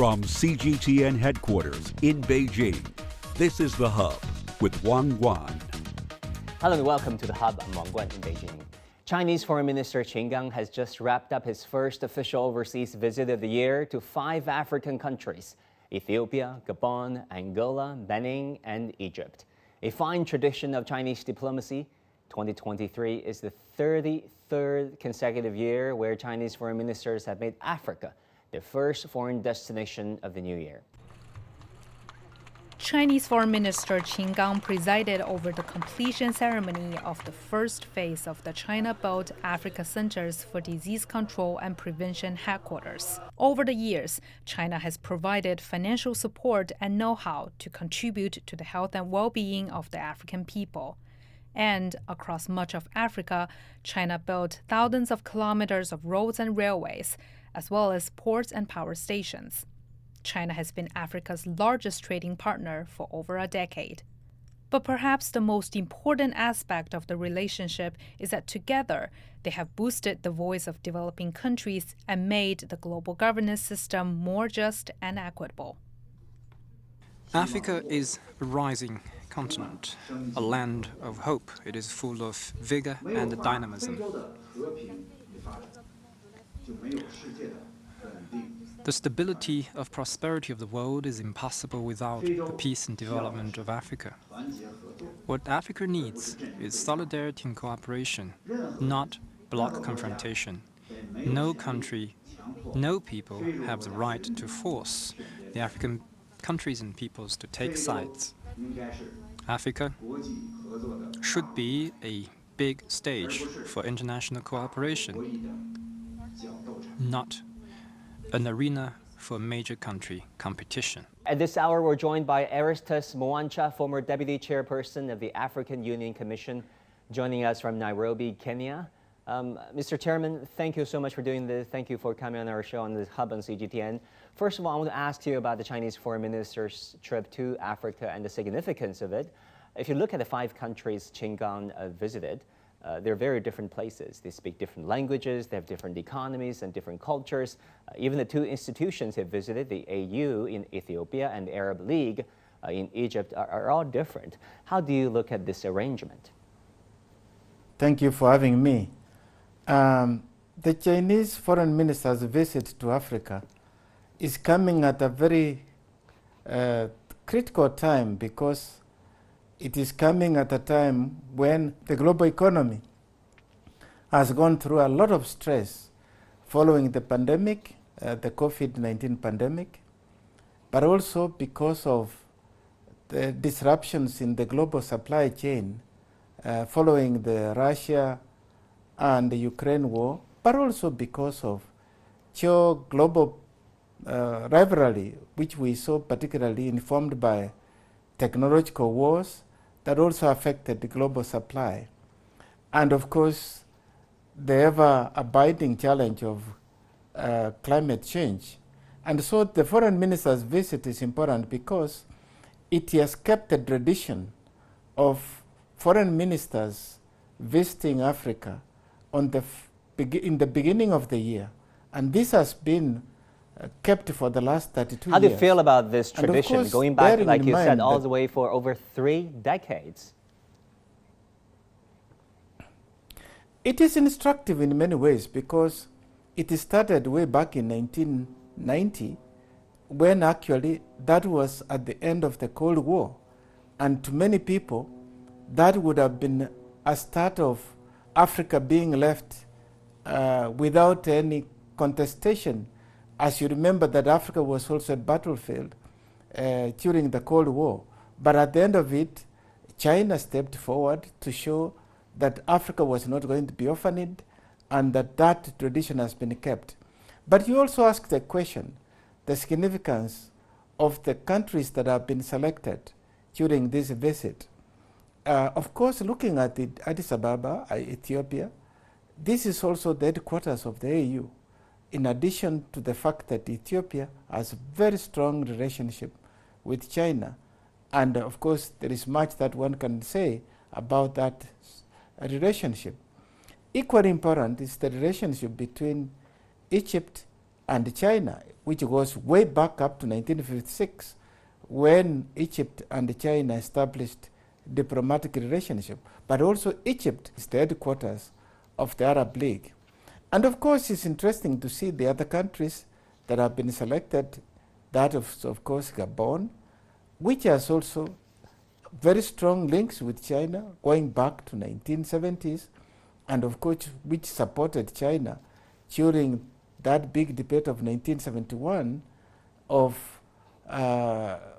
From CGTN headquarters in Beijing, this is The Hub with Wang Guan. Hello and welcome to The Hub. I'm Wang Guan in Beijing. Chinese Foreign Minister Qin Gang has just wrapped up his first official overseas visit of the year to 5 African countries: Ethiopia, Gabon, Angola, Benin, and Egypt. A fine tradition of Chinese diplomacy, 2023 is the 33rd consecutive year where Chinese foreign ministers have made Africa their first foreign destination of the new year. Chinese Foreign Minister Qin Gang presided over the completion ceremony of the first phase of the China-built Africa Centers for Disease Control and Prevention headquarters. Over the years, China has provided financial support and know-how to contribute to the health and well-being of the African people. And across much of Africa, China built thousands of kilometers of roads and railways, as well as ports and power stations. China has been Africa's largest trading partner for over a decade. But perhaps the most important aspect of the relationship is that together they have boosted the voice of developing countries and made the global governance system more just and equitable. Africa is a rising continent, a land of hope. It is full of vigor and dynamism. The stability of prosperity of the world is impossible without the peace and development of Africa. What Africa needs is solidarity and cooperation, not bloc confrontation. No country, no people have the right to force the African countries and peoples to take sides. Africa should be a big stage for international cooperation, not an arena for major country competition. At this hour, we're joined by Erastus Mwencha, former Deputy Chairperson of the African Union Commission, joining us from Nairobi, Kenya. Mr. Chairman, thank you so much for doing this. Thank you for coming on our show on the Hub on CGTN. First of all, I want to ask you about the Chinese Foreign Minister's trip to Africa and the significance of it. If you look at the 5 countries Qin Gang visited, they're very different places. They speak different languages, they have different economies and different cultures. Even the 2 institutions he visited, the AU in Ethiopia and the Arab League in Egypt, are all different. How do you look at this arrangement? Thank you for having me. The Chinese foreign minister's visit to Africa is coming at a very critical time, because it is coming at a time when the global economy has gone through a lot of stress following the pandemic, the COVID-19 pandemic, but also because of the disruptions in the global supply chain following the Russia and the Ukraine war, but also because of global rivalry, which we saw particularly informed by technological wars that also affected the global supply. And of course, the ever-abiding challenge of climate change. And so the foreign minister's visit is important because it has kept the tradition of foreign ministers visiting Africa on in the beginning of the year. And this has been kept for the last 32 years. How do you feel about this tradition, going back, like you said, all the way for over 3 decades? It is instructive in many ways, because it started way back in 1990, when actually that was at the end of the Cold War. And to many people, that would have been a start of Africa being left without any contestation. As you remember, that Africa was also a battlefield during the Cold War. But at the end of it, China stepped forward to show that Africa was not going to be orphaned, and that tradition has been kept. But you also asked the question, the significance of the countries that have been selected during this visit. Of course, looking at Addis Ababa, Ethiopia, this is also the headquarters of the AU. In addition to the fact that Ethiopia has a very strong relationship with China. And of course, there is much that one can say about that relationship. Equally important is the relationship between Egypt and China, which goes way back up to 1956, when Egypt and China established diplomatic relationship, but also Egypt is the headquarters of the Arab League. And of course, it's interesting to see the other countries that have been selected, that of course Gabon, which has also very strong links with China going back to 1970s, and of course which supported China during that big debate of 1971 of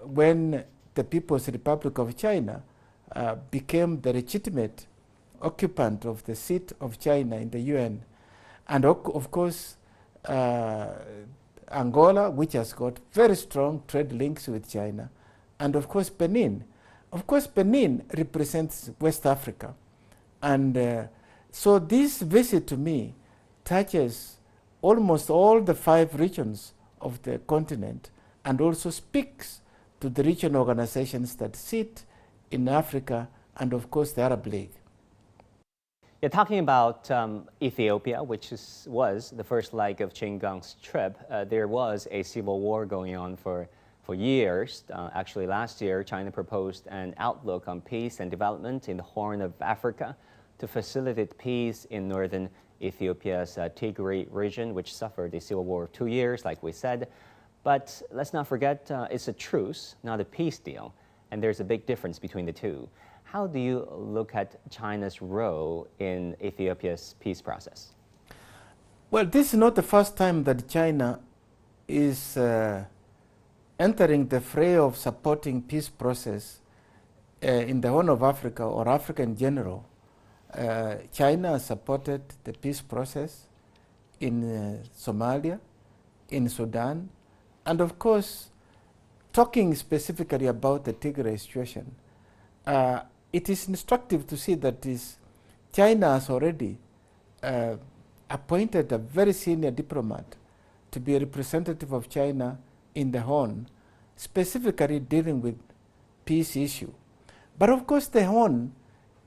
when the People's Republic of China became the legitimate occupant of the seat of China in the UN. And of course, Angola, which has got very strong trade links with China, and of course Benin. Of course, Benin represents West Africa. And so this visit to me touches almost all the 5 regions of the continent, and also speaks to the regional organizations that sit in Africa, and of course the Arab League. Yeah, talking about Ethiopia, which was the first leg of Qin Gang's trip, there was a civil war going on for years. Actually, last year, China proposed an outlook on peace and development in the Horn of Africa to facilitate peace in northern Ethiopia's Tigray region, which suffered a civil war of 2 years, like we said. But let's not forget, it's a truce, not a peace deal. And there's a big difference between the two. How do you look at China's role in Ethiopia's peace process? Well, this is not the first time that China is entering the fray of supporting peace process in the Horn of Africa, or Africa in general. China has supported the peace process in Somalia, in Sudan, and of course, talking specifically about the Tigray situation, it is instructive to see that China has already appointed a very senior diplomat to be a representative of China in the Horn, specifically dealing with peace issue. But of course, the Horn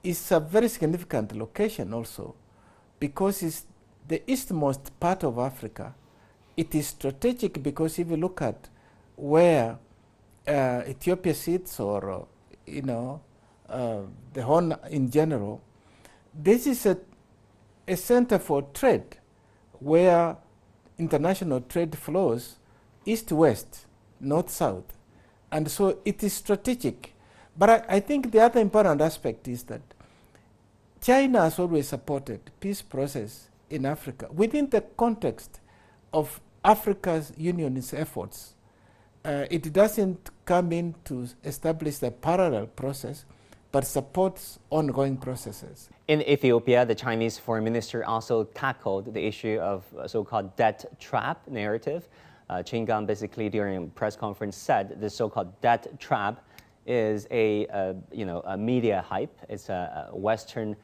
is a very significant location also, because it's the eastmost part of Africa. It is strategic because if you look at where Ethiopia sits, or the Horn in general, this is a center for trade, where international trade flows east-west, north-south, and so it is strategic. But I think the other important aspect is that China has always supported peace process in Africa within the context of Africa's Union's efforts. It doesn't come in to establish a parallel process, but supports ongoing processes. In Ethiopia, the Chinese foreign minister also tackled the issue of so-called debt trap narrative. Qin Gang basically during a press conference said the so-called debt trap is a media hype. It's a Western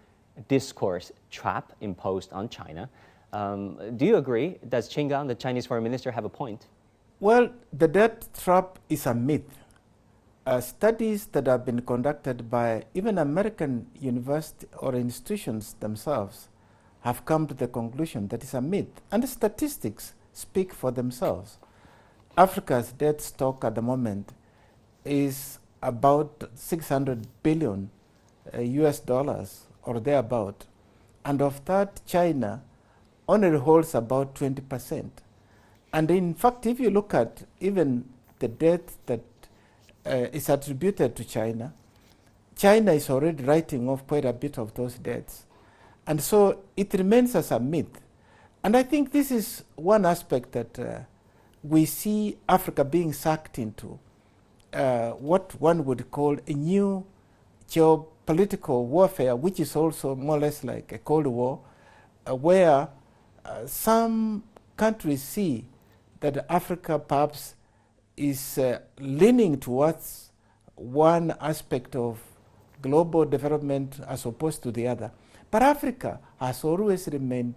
discourse trap imposed on China. Do you agree? Does Qin Gang, the Chinese foreign minister, have a point? Well, the debt trap is a myth. Studies that have been conducted by even American university or institutions themselves have come to the conclusion that it's a myth. And the statistics speak for themselves. Africa's debt stock at the moment is about 600 billion US dollars or thereabout. And of that, China only holds about 20%. And in fact, if you look at even the debt that is attributed to China, China is already writing off quite a bit of those debts. And so it remains as a myth. And I think this is one aspect that we see Africa being sucked into, what one would call a new geopolitical warfare, which is also more or less like a Cold War, where some countries see that Africa perhaps is leaning towards one aspect of global development as opposed to the other. But Africa has always remained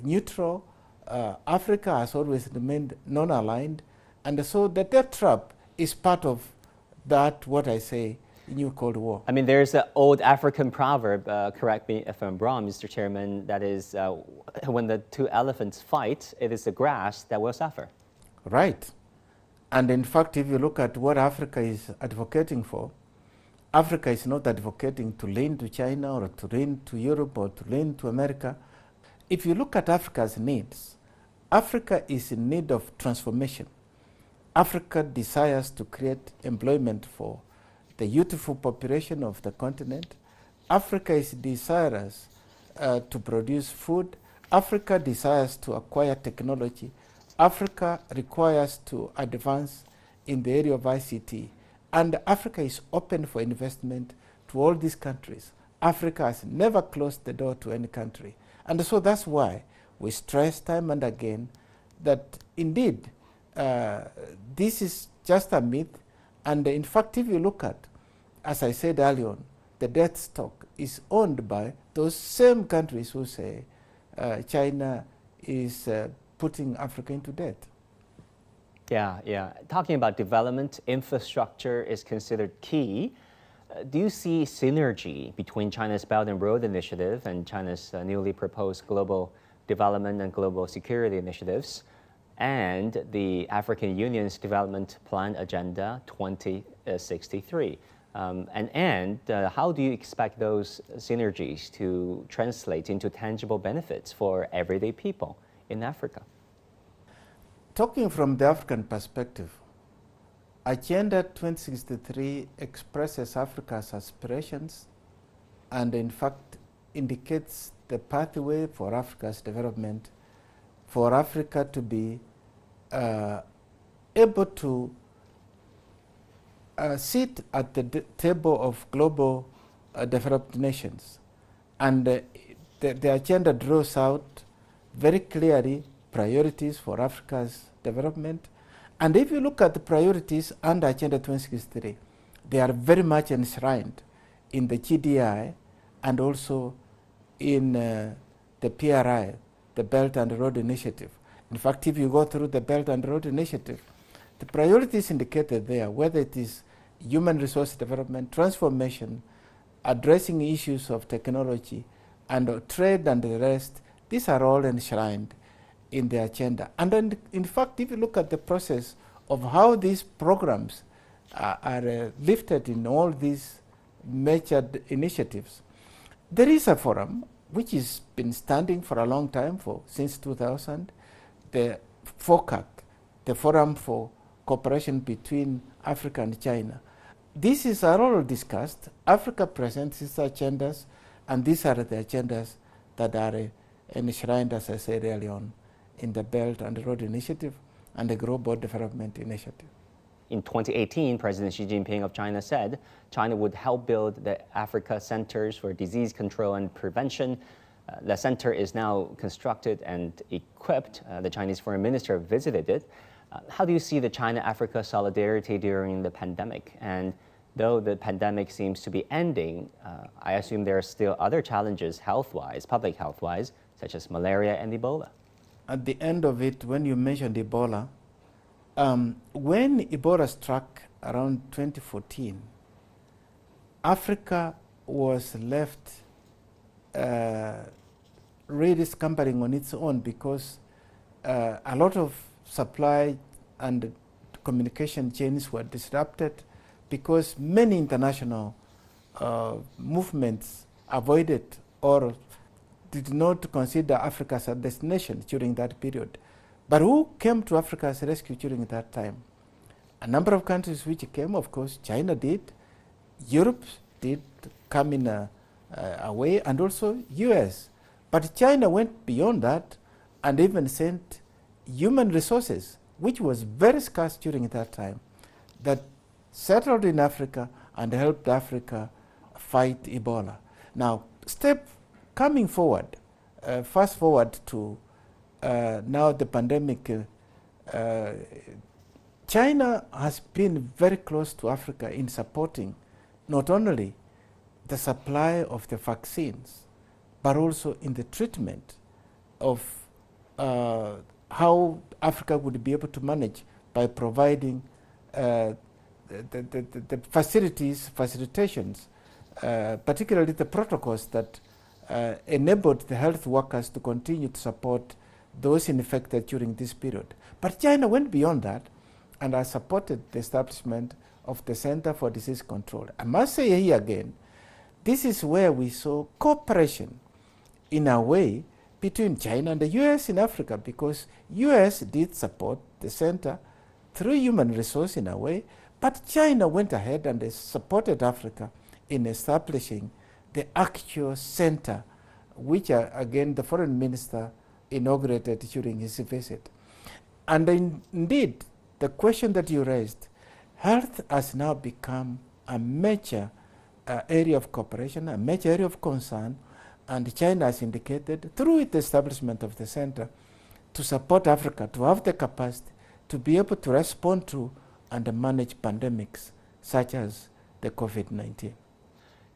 neutral. Africa has always remained non-aligned. And so the debt trap is part of that, what I say, new Cold War. I mean, there's an old African proverb, correct me if I'm wrong, Mr. Chairman, that is, when the two elephants fight, it is the grass that will suffer. Right. And in fact, if you look at what Africa is advocating for, Africa is not advocating to lean to China or to lean to Europe or to lean to America. If you look at Africa's needs, Africa is in need of transformation. Africa desires to create employment for the youthful population of the continent. Africa is desirous to produce food. Africa desires to acquire technology. Africa requires to advance in the area of ICT. And Africa is open for investment to all these countries. Africa has never closed the door to any country. And so that's why we stress time and again that indeed this is just a myth. And in fact, if you look at, as I said earlier on, the debt stock is owned by those same countries who say China is putting Africa into debt. Yeah. Talking about development, infrastructure is considered key. Do you see synergy between China's Belt and Road Initiative and China's newly proposed Global Development and Global Security Initiatives and the African Union's Development Plan Agenda 2063? And how do you expect those synergies to translate into tangible benefits for everyday people in Africa? Talking from the African perspective, Agenda 2063 expresses Africa's aspirations and in fact indicates the pathway for Africa's development, for Africa to be able to sit at the table of global developed nations. And the agenda draws out very clearly priorities for Africa's development. And if you look at the priorities under Agenda 2063, they are very much enshrined in the GDI and also in the PRI, the Belt and Road Initiative. In fact, if you go through the Belt and Road Initiative, the priorities indicated there, whether it is human resource development, transformation, addressing issues of technology, and trade and the rest, these are all enshrined in the agenda. And then, in fact, if you look at the process of how these programs are lifted in all these major initiatives, there is a forum which has been standing for a long time, since 2000, the FOCAC, the Forum for Cooperation between Africa and China. These are all discussed. Africa presents its agendas, and these are the agendas that are enshrined, as I said earlier on, in the Belt and Road Initiative and the Global Development Initiative. In 2018, President Xi Jinping of China said China would help build the Africa Centers for Disease Control and Prevention. The center is now constructed and equipped. The Chinese Foreign Minister visited it. How do you see the China-Africa solidarity during the pandemic? And though the pandemic seems to be ending, I assume there are still other challenges health-wise, public health-wise, such as malaria and Ebola. At the end of it, when you mentioned Ebola, when Ebola struck around 2014, Africa was left really scampering on its own because a lot of supply and communication chains were disrupted because many international movements avoided or did not consider Africa as a destination during that period. But who came to Africa's rescue during that time? A number of countries which came, of course, China did, Europe did come in a way, and also US. But China went beyond that and even sent human resources, which was very scarce during that time, that settled in Africa and helped Africa fight Ebola. Now, coming forward, fast forward to now the pandemic, China has been very close to Africa in supporting not only the supply of the vaccines, but also in the treatment of how Africa would be able to manage by providing the facilitations, particularly the protocols that enabled the health workers to continue to support those infected during this period. But China went beyond that and has supported the establishment of the Center for Disease Control. I must say here again, this is where we saw cooperation in a way between China and the US in Africa, because US did support the center through human resource in a way, but China went ahead and supported Africa in establishing the actual center, which again the foreign minister inaugurated during his visit. And indeed, the question that you raised, health has now become a major area of cooperation, a major area of concern, and China has indicated through the establishment of the center to support Africa to have the capacity to be able to respond to and manage pandemics such as the COVID-19.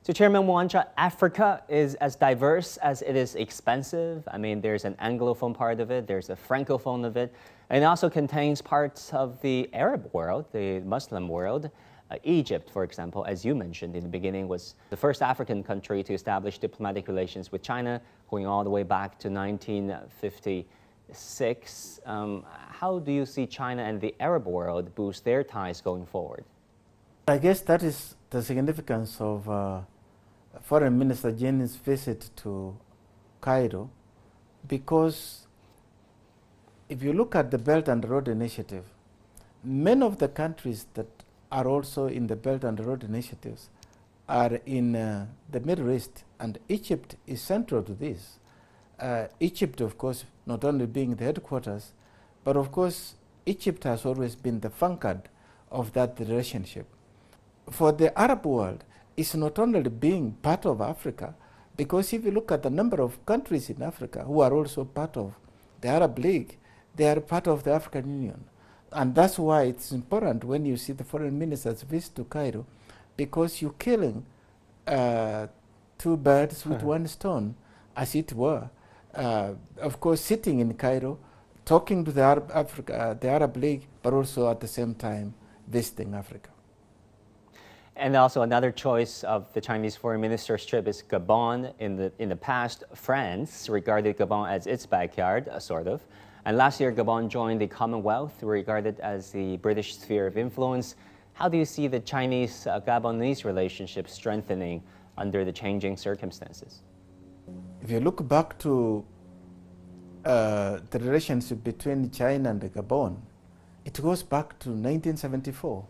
So Chairman Mwencha, Africa is as diverse as it is expensive. I mean, there's an Anglophone part of it, there's a Francophone of it, and it also contains parts of the Arab world, the Muslim world. Egypt, for example, as you mentioned in the beginning, was the first African country to establish diplomatic relations with China, going all the way back to 1956. How do you see China and the Arab world boost their ties going forward? I guess that is the significance of Foreign Minister Jin's visit to Cairo, because if you look at the Belt and Road Initiative, many of the countries that are also in the Belt and Road Initiatives are in the Middle East, and Egypt is central to this. Egypt, of course, not only being the headquarters, but of course, Egypt has always been the vanguard of that relationship. For the Arab world, it's not only being part of Africa, because if you look at the number of countries in Africa who are also part of the Arab League, they are part of the African Union. And that's why it's important when you see the foreign minister's visit to Cairo, because you're killing two birds with one stone, as it were. Of course, sitting in Cairo, talking to the Arab League, but also at the same time visiting Africa. And also another choice of the Chinese foreign minister's trip is Gabon. In the past, France regarded Gabon as its backyard, sort of. And last year, Gabon joined the Commonwealth, regarded as the British sphere of influence. How do you see the Chinese-Gabonese relationship strengthening under the changing circumstances? If you look back to the relationship between China and Gabon, it goes back to 1974,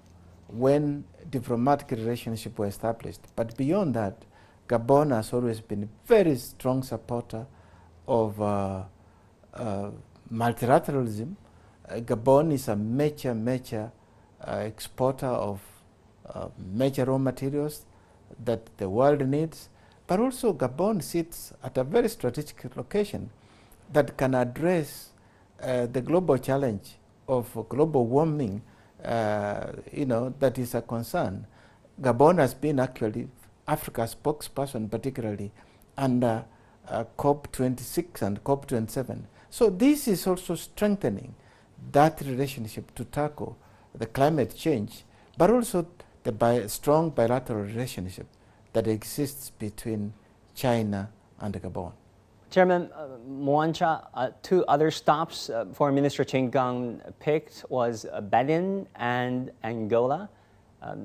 when diplomatic relationships were established. But beyond that, Gabon has always been a very strong supporter of multilateralism. Gabon is a major exporter of major raw materials that the world needs, but also Gabon sits at a very strategic location that can address the global challenge of global warming, that is a concern. Gabon has been actually Africa's spokesperson, particularly under COP26 and COP27. So this is also strengthening that relationship to tackle the climate change, but also the strong bilateral relationship that exists between China and Gabon. Chairman Mwencha, two other stops Foreign Minister Qin Gang picked was Benin and Angola.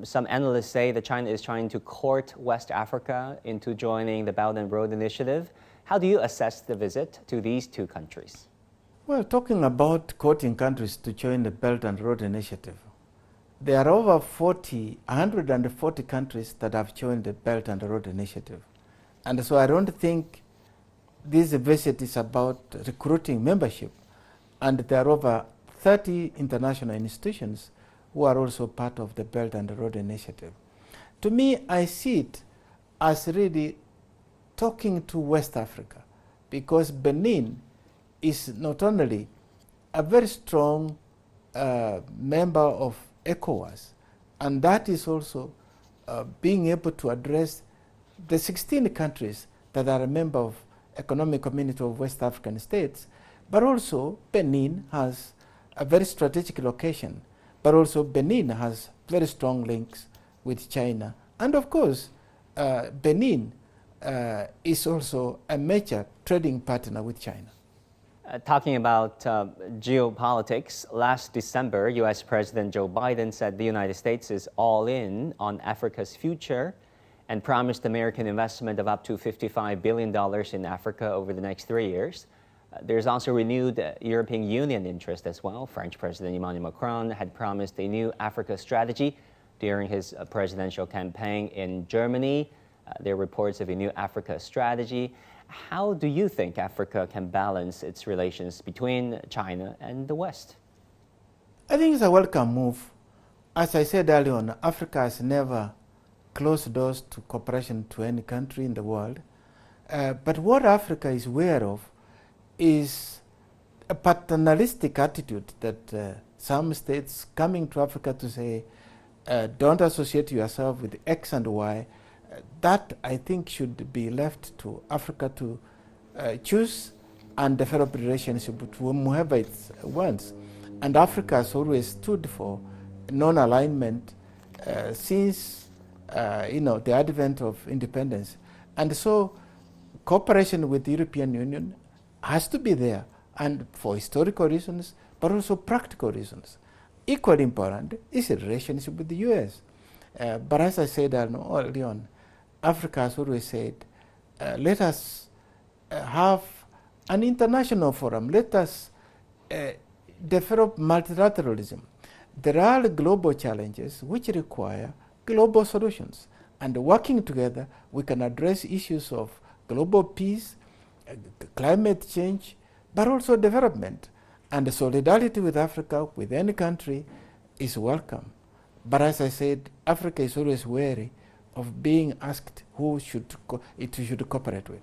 Some analysts say that China is trying to court West Africa into joining the Belt and Road Initiative. How do you assess the visit to these two countries? Well, talking about courting countries to join the Belt and Road Initiative, there are over 140 countries that have joined the Belt and Road Initiative. And so I don't think this visit is about recruiting membership. And there are over 30 international institutions who are also part of the Belt and Road Initiative. To me, I see it as really talking to West Africa, because Benin is not only a very strong member of ECOWAS, and that is also being able to address the 16 countries that are a member of Economic Community of West African States, but also Benin has a very strategic location. but also Benin has very strong links with China. And of course, Benin is also a major trading partner with China. Talking about geopolitics, last December, U.S. President Joe Biden said the United States is all in on Africa's future and promised American investment of up to $55 billion in Africa over the next 3 years. There's also renewed European Union interest as well. French President Emmanuel Macron had promised a new Africa strategy during his presidential campaign in Germany. There are reports of a new Africa strategy. How do you think Africa can balance its relations between China and the West? I think it's a welcome move. As I said earlier on, Africa has never closed doors to cooperation to any country in the world. But what Africa is aware of is a paternalistic attitude that some states coming to Africa to say, don't associate yourself with X and Y. That, I think, should be left to Africa to choose and develop relationship with whomever it wants. And Africa has always stood for non-alignment since the advent of independence. And so cooperation with the European Union has to be there, and for historical reasons, but also practical reasons. Equally important is a relationship with the US. But as I said early on, Africa has always said, let us have an international forum. Let us develop multilateralism. There are global challenges which require global solutions. And working together, we can address issues of global peace, climate change, but also development. And the solidarity with Africa, with any country, is welcome. But as I said, Africa is always wary of being asked who it should cooperate with.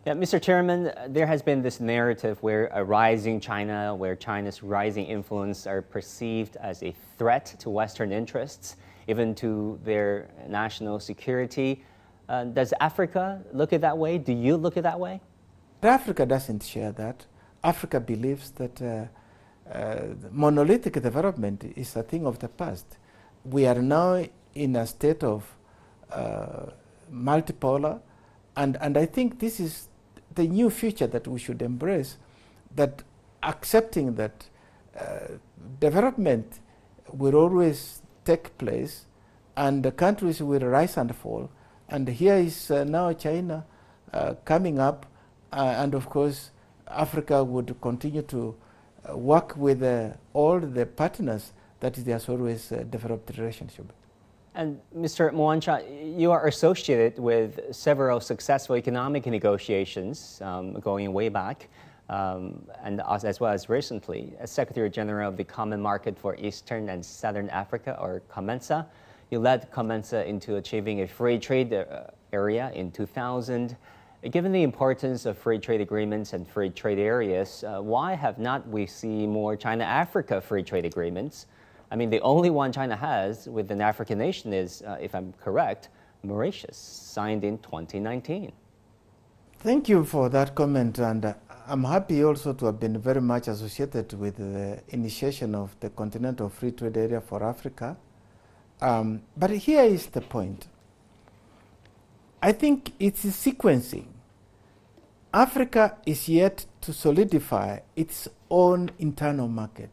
Yeah, Mr. Chairman, there has been this narrative where a rising China, where China's rising influence are perceived as a threat to Western interests, even to their national security. Does Africa look at that way? Do you look at that way? Africa doesn't share that. Africa believes that monolithic development is a thing of the past. We are now in a state of multipolar, and I think this is the new future that we should embrace, that accepting that development will always take place and the countries will rise and fall. And here is now China coming up, and of course Africa would continue to work with all the partners that it has always developed a relationship. And Mr. Mwencha, you are associated with several successful economic negotiations going way back, and as well as recently, as Secretary General of the Common Market for Eastern and Southern Africa, or COMESA. You led COMESA into achieving a free trade area in 2000. Given the importance of free trade agreements and free trade areas, why have not we seen more China-Africa free trade agreements? I mean, the only one China has with an African nation is, if I'm correct, Mauritius, signed in 2019. Thank you for that comment, and I'm happy also to have been very much associated with the initiation of the Continental Free Trade Area for Africa. But here is the point. I think it's sequencing. Africa is yet to solidify its own internal market,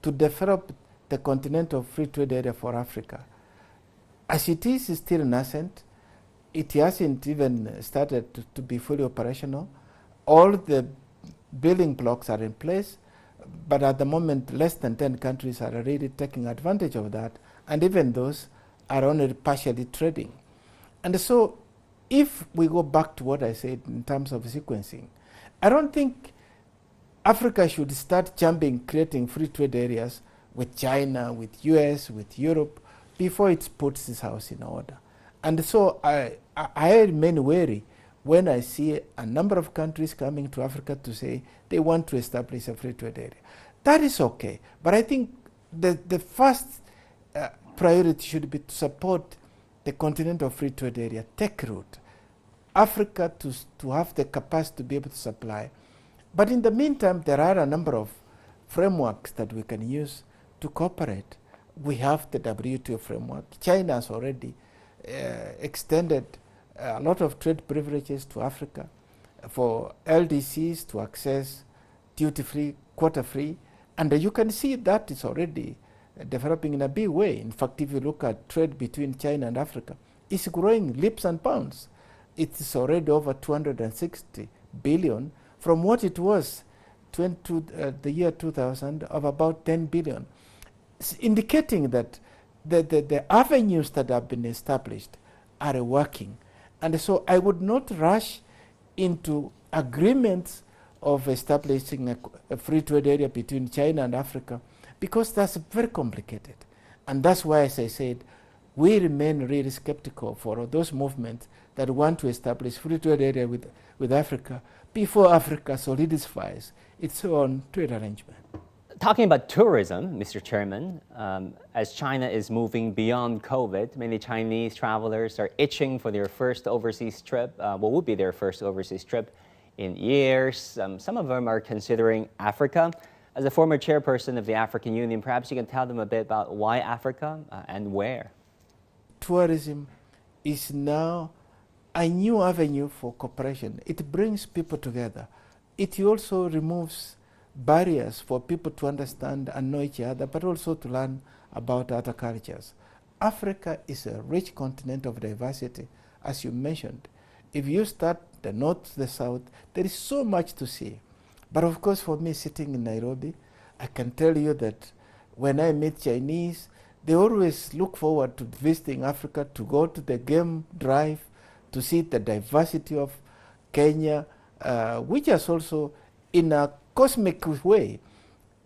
to develop the Continental Free Trade Area for Africa. As it is still nascent, it hasn't even started to be fully operational. All the building blocks are in place, but at the moment less than 10 countries are really taking advantage of that, and even those are only partially trading. And so if we go back to what I said in terms of sequencing, I don't think Africa should start jumping, creating free trade areas with China, with US, with Europe, before it puts this house in order. And so I remain wary when I see a number of countries coming to Africa to say they want to establish a free trade area. That is okay, but I think the first priority should be to support the Continental Free Trade Area take root. Africa to have the capacity to be able to supply. But in the meantime, there are a number of frameworks that we can use to cooperate we have the WTO framework. China has already extended a lot of trade privileges to Africa for LDCs to access duty-free, quota-free, and you can see that is already developing in a big way. In fact, if you look at trade between China and Africa, it's growing leaps and bounds. It is already over 260 billion from what it was the year 2000 of about 10 billion. It's indicating that the avenues that have been established are working. And so I would not rush into agreements of establishing a free trade area between China and Africa, because that's very complicated. And that's why, as I said, we remain really skeptical for those movements that want to establish free trade area with Africa before Africa solidifies its own trade arrangement. Talking about tourism, Mr. Chairman, as China is moving beyond COVID, many Chinese travelers are itching for their first overseas trip, what would be their first overseas trip in years. Some of them are considering Africa. As a former chairperson of the African Union, perhaps you can tell them a bit about why Africa and where. Tourism is now a new avenue for cooperation. It brings people together. It also removes barriers for people to understand and know each other, but also to learn about other cultures. Africa is a rich continent of diversity, as you mentioned. If you start the north to the south, there is so much to see. But of course, for me, sitting in Nairobi, I can tell you that when I meet Chinese, they always look forward to visiting Africa, to go to the game drive, to see the diversity of Kenya, which is also in a cosmic way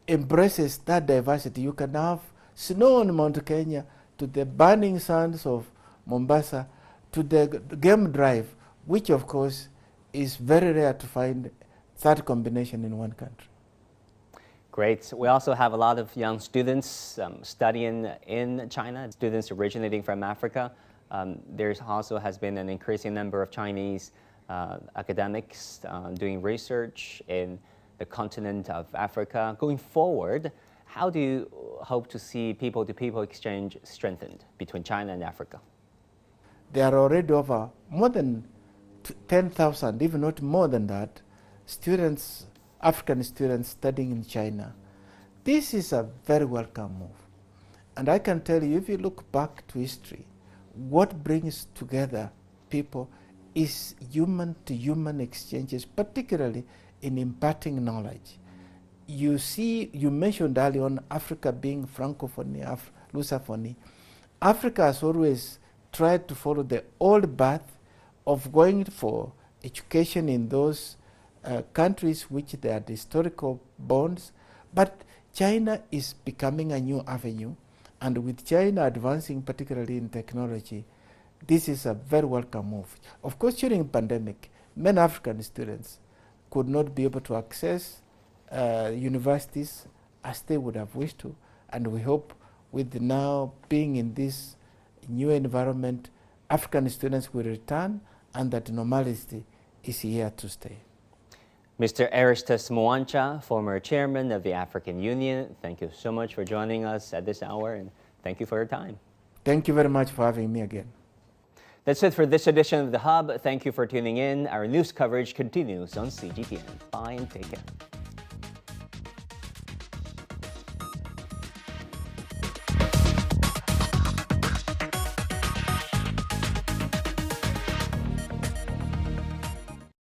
embraces that diversity. You can have snow on Mount Kenya, to the burning sands of Mombasa, to the game drive, which of course is very rare to find that combination in one country. Great. We also have a lot of young students studying in China, students originating from Africa. There also has been an increasing number of Chinese academics doing research in the continent of Africa. Going forward, how do you hope to see people-to-people exchange strengthened between China and Africa? There are already over more than 10,000, if not more than that, students, African students studying in China. This is a very welcome move. And I can tell you, if you look back to history, what brings together people is human-to-human exchanges, particularly in imparting knowledge. You see, you mentioned earlier on Africa being Francophonie, Lusophony. Africa has always tried to follow the old path of going for education in those countries which they had historical bonds, but China is becoming a new avenue, and with China advancing particularly in technology, this is a very welcome move. Of course, during the pandemic, many African students could not be able to access universities as they would have wished to, and we hope with now being in this new environment, African students will return and that normality is here to stay. Mr. Erastus Mwencha, former chairman of the African Union, thank you so much for joining us at this hour, and thank you for your time. Thank you very much for having me again. That's it for this edition of The Hub. Thank you for tuning in. Our news coverage continues on CGTN. Bye and take care.